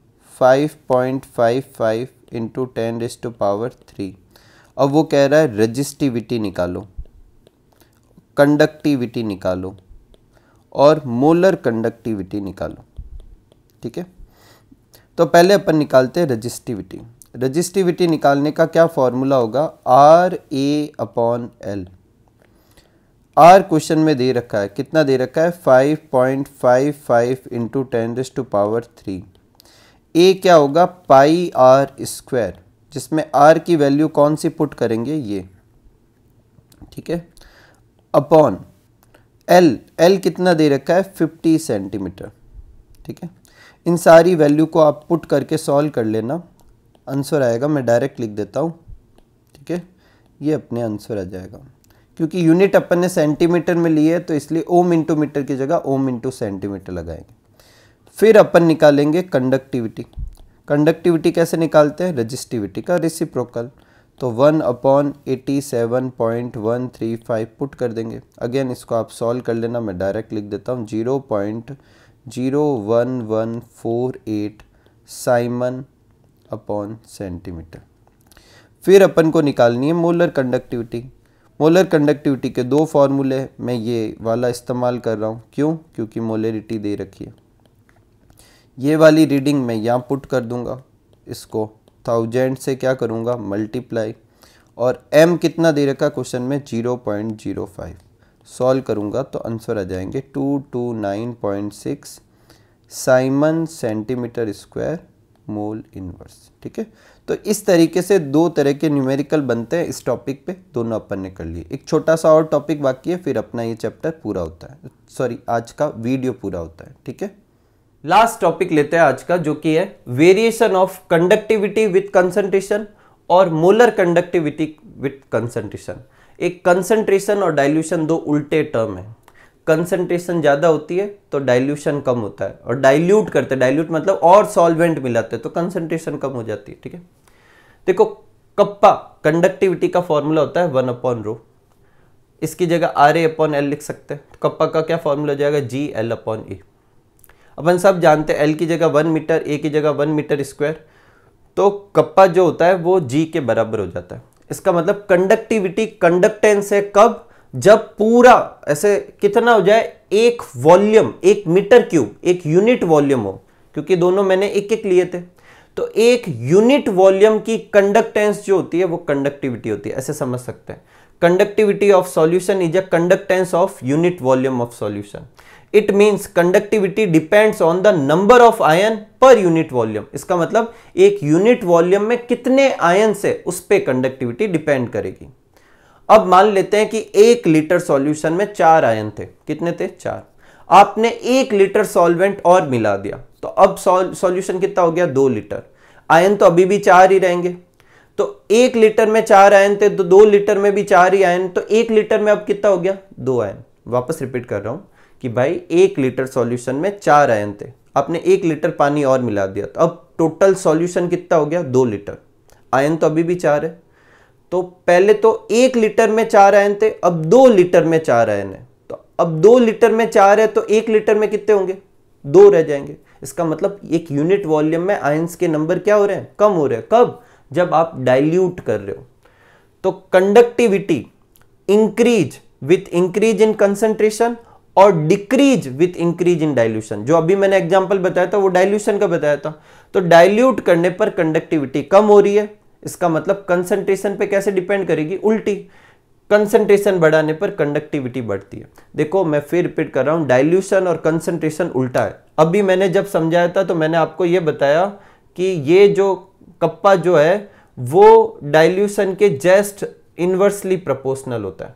5.55 इंटू 10⁻³ अब वो कह रहा है रेजिस्टिविटी निकालो, कंडक्टिविटी निकालो और मोलर कंडक्टिविटी निकालो। ठीक है, तो पहले अपन निकालते हैं रेजिस्टिविटी। रेजिस्टिविटी निकालने का क्या फॉर्मूला होगा RA/L। आर क्वेश्चन में दे रखा है, कितना दे रखा है 5.55 इंटू 10⁻³ ए क्या होगा πr², जिसमें आर की वैल्यू कौन सी पुट करेंगे ये। ठीक है, अपॉन एल कितना दे रखा है 50 सेंटीमीटर। ठीक है, इन सारी वैल्यू को आप पुट करके सॉल्व कर लेना, आंसर आएगा। मैं डायरेक्ट लिख देता हूँ। ठीक है, ये अपने आंसर आ जाएगा। क्योंकि यूनिट अपन ने सेंटीमीटर में ली है तो इसलिए ओम इंटू मीटर की जगह ओम इंटू सेंटीमीटर लगाएंगे। फिर अपन निकालेंगे कंडक्टिविटी। कंडक्टिविटी कैसे निकालते हैं? रजिस्टिविटी का रेसिप्रोकल। तो 1/87.135 पुट कर देंगे। अगेन इसको आप सॉल्व कर लेना, मैं डायरेक्ट लिख देता हूँ 0.01148 साइमन अपॉन सेंटीमीटर। फिर अपन को निकालनी है मोलर कंडक्टिविटी। मोलर कंडक्टिविटी के दो फॉर्मूले, मैं ये वाला इस्तेमाल कर रहा हूँ। क्यों? क्योंकि मोलरिटी दे रखी है। ये वाली रीडिंग मैं यहाँ पुट कर दूंगा, इसको 1000 से क्या करूँगा मल्टीप्लाई, और m कितना दे रखा क्वेश्चन में 0.05। सॉल्व करूँगा तो आंसर आ जाएंगे 229.6 Simon centimetre square mole inverse. ठीक है, तो इस तरीके से दो तरह के न्यूमेरिकल बनते हैं इस टॉपिक पे, दोनों अपन ने कर लिए। एक छोटा सा और टॉपिक बाकी है, फिर अपना ये चैप्टर पूरा होता है, सॉरी आज का वीडियो पूरा होता है। ठीक है, लास्ट टॉपिक लेते हैं आज का, जो कि है variation of conductivity with concentration और मोलर कंडक्टिविटी विथ कंसंट्रेशन। एक कंसंट्रेशन और डाइल्यूशन दो उल्टे टर्म है। कंसंट्रेशन ज़्यादा होती है तो डाइल्यूशन कम होता है, और डाइल्यूट करते, डाइल्यूट मतलब और सॉल्वेंट मिलाते तो कंसंट्रेशन कम हो जाती है। ठीक है, देखो कप्पा कंडक्टिविटी का फॉर्मूला होता है 1/ρ। इसकी जगह RA/L लिख सकते हैं। तो कप्पा का क्या फॉर्मूला हो जाएगा GL/A। अपन सब जानते हैं L की जगह 1 मीटर, A की जगह 1 मीटर स्क्वायर, तो कप्पा जो होता है वो G के बराबर हो जाता है। इसका मतलब कंडक्टिविटी कंडक्टेंस है कब? जब पूरा ऐसे कितना हो जाए, एक वॉल्यूम, एक मीटर क्यूब, एक यूनिट वॉल्यूम हो, क्योंकि दोनों मैंने एक एक लिए थे। तो एक यूनिट वॉल्यूम की कंडक्टेंस जो होती है वो कंडक्टिविटी होती है, ऐसे समझ सकते हैं। Conductivity of solution is a conductance of unit volume of solution. It means conductivity depends on the number of ion per unit volume. इसका मतलब एक यूनिट वॉल्यूम में कितने आयन से उस पे कंडक्टिविटी डिपेंड करेगी। अब मान लेते हैं कि 1 लीटर सॉल्यूशन में 4 आयन थे। कितने थे? 4। आपने 1 लीटर सॉल्वेंट और मिला दिया, तो अब सॉल्यूशन कितना हो गया? 2 लीटर। आयन तो अभी भी 4 ही रहेंगे। तो 1 लीटर में 4 आयन थे, तो 2 लीटर में भी 4 ही आयन, तो 1 लीटर में अब कितना हो गया? 2 आयन। वापस रिपीट कर रहा हूं कि भाई 1 लीटर सॉल्यूशन में 4 आयन थे, आपने 1 लीटर पानी और मिला दिया, तो अब टोटल सॉल्यूशन कितना हो गया? 2 लीटर। आयन तो अभी भी 4 है। तो पहले तो 1 लीटर में 4 आयन थे, अब 2 लीटर में 4 आयन है। तो अब 2 लीटर में 4 है तो 1 लीटर में कितने होंगे? 2 रह जाएंगे। इसका मतलब एक यूनिट वॉल्यूम में आयंस के नंबर क्या हो रहे हैं? कम हो रहे हैं। कब? जब आप डाइल्यूट कर रहे हो। तो conductivity increase with increase in concentration और decrease with increase in dilution. जो अभी मैंने एग्जांपल बताया था वो डाइल्यूशन का बताया था। तो डाइल्यूट करने पर कंडक्टिविटी कम हो रही है, इसका मतलब कंसंट्रेशन पे कैसे डिपेंड करेगी? उल्टी। कंसंट्रेशन बढ़ाने पर कंडक्टिविटी बढ़ती है। देखो मैं फिर रिपीट कर रहा हूं, डाइल्यूशन और कंसंट्रेशन उल्टा है। अभी मैंने जब समझाया था तो मैंने आपको यह बताया कि ये जो कप्पा जो है वो डाइल्यूशन के जस्ट इनवर्सली प्रोपोर्शनल होता है,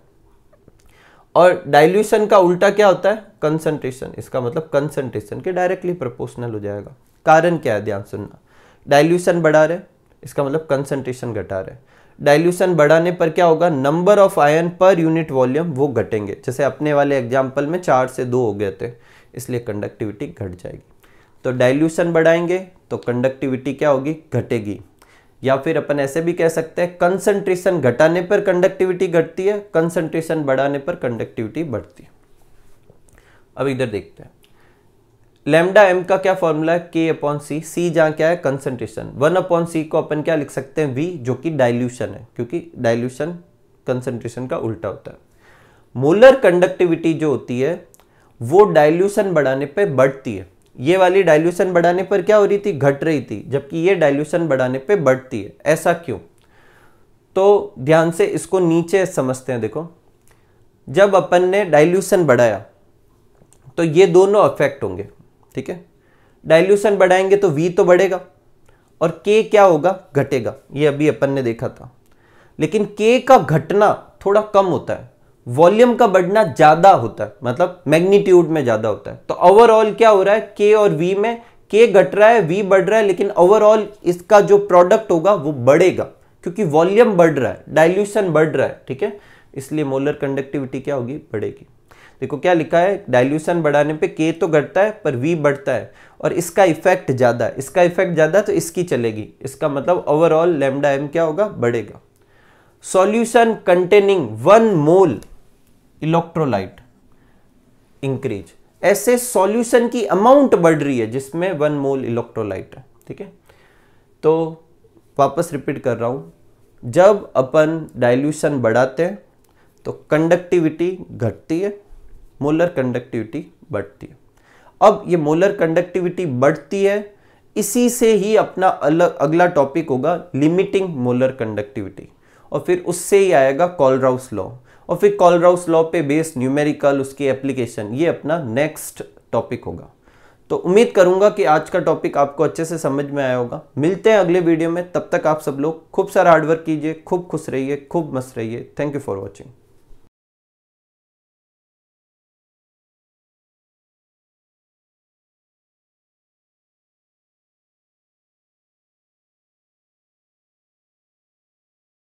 और डाइल्यूशन का उल्टा क्या होता है? कंसंट्रेशन। इसका मतलब कंसंट्रेशन के डायरेक्टली प्रोपोर्शनल हो जाएगा। कारण क्या है? ध्यान सुनना। डाइल्यूशन बढ़ा रहे, इसका मतलब कंसंट्रेशन घटा रहे। डाइल्यूशन बढ़ाने पर क्या होगा? Number of ion per unit volume वो घटेंगे। जैसे अपने वाले एग्जांपल में 4 से 2 हो गए थे, इसलिए कंडक्टिविटी घट जाएगी। तो डाइल्यूशन बढ़ाएंगे तो कंडक्टिविटी क्या होगी? घटेगी। या फिर अपन ऐसे भी कह सकते हैं कंसंट्रेशन घटाने पर कंडक्टिविटी घटती है, कंसंट्रेशन बढ़ाने पर कंडक्टिविटी बढ़ती है। अब इधर देखते हैं, लैम्डा m का क्या फॉर्मूला है? K/C। C जहां क्या है? कंसंट्रेशन। 1/C को अपन क्या लिख सकते हैं? V, जो कि डाइल्यूशन है, क्योंकि डाइल्यूशन कंसंट्रेशन का उल्टा होता है। मोलर कंडक्टिविटी जो होती है वो डाइल्यूशन बढ़ाने पे बढ़ती है। ये वाली डाइल्यूशन बढ़ाने पर क्या हो रही थी? घट रही थी, जबकि ये डाइल्यूशन बढ़ाने पे बढ़ती है। ऐसा क्यों? तो ध्यान से इसको नीचे समझते हैं। देखो, जब अपन ने डाइल्यूशन बढ़ाया तो ये दोनों अफेक्ट होंगे। ठीक है, डाइल्यूशन बढ़ाएंगे तो V तो बढ़ेगा और K क्या होगा? घटेगा। ये अभी अपन ने देखा था। लेकिन K का घटना थोड़ा कम होता है, वॉल्यूम का बढ़ना ज्यादा होता है, मतलब मैग्नीट्यूड में ज्यादा होता है। तो ओवरऑल क्या हो रहा है, के और वी में के घट रहा है, वी बढ़ रहा है, लेकिन ओवरऑल इसका जो प्रोडक्ट होगा वो बढ़ेगा क्योंकि वॉल्यूम बढ़ रहा है, डाइल्यूशन बढ़ रहा है, ठीक है। इसलिए मोलर कंडक्टिविटी क्या होगी, बढ़ेगी। देखो क्या लिखा है, डाइल्यूशन बढ़ाने पे के तो घटता है पर वी बढ़ता है और इसका इफेक्ट ज्यादा है, इसका इफेक्ट ज्यादा तो इसकी चलेगी, इसका मतलब ओवरऑल लैम्डा एम क्या होगा, बढ़ेगा। सॉल्यूशन कंटेनिंग 1 मोल इलेक्ट्रोलाइट इंक्रीज, ऐसे सॉल्यूशन की अमाउंट बढ़ रही है जिसमें 1 मोल इलेक्ट्रोलाइट है, ठीक है। तो वापस रिपीट कर रहा हूं, जब अपन डाइल्यूशन बढ़ाते हैं तो कंडक्टिविटी घटती है, मोलर कंडक्टिविटी बढ़ती है। अब ये मोलर कंडक्टिविटी बढ़ती है, इसी से ही अपना अगला टॉपिक होगा लिमिटिंग मोलर कंडक्टिविटी, और फिर उससे ही आएगा कोलराउस लॉ, और फिर कोलराउस लॉ पे बेस्ड न्यूमेरिकल, उसकी एप्लीकेशन, ये अपना नेक्स्ट टॉपिक होगा। तो उम्मीद करूंगा कि आज का टॉपिक आपको अच्छे से समझ में आया होगा। मिलते हैं अगले वीडियो में, तब तक आप सब लोग खूब सारा हार्डवर्क कीजिए, खूब खुश रहिए, खूब मस्त रहिए। Thank you for watching.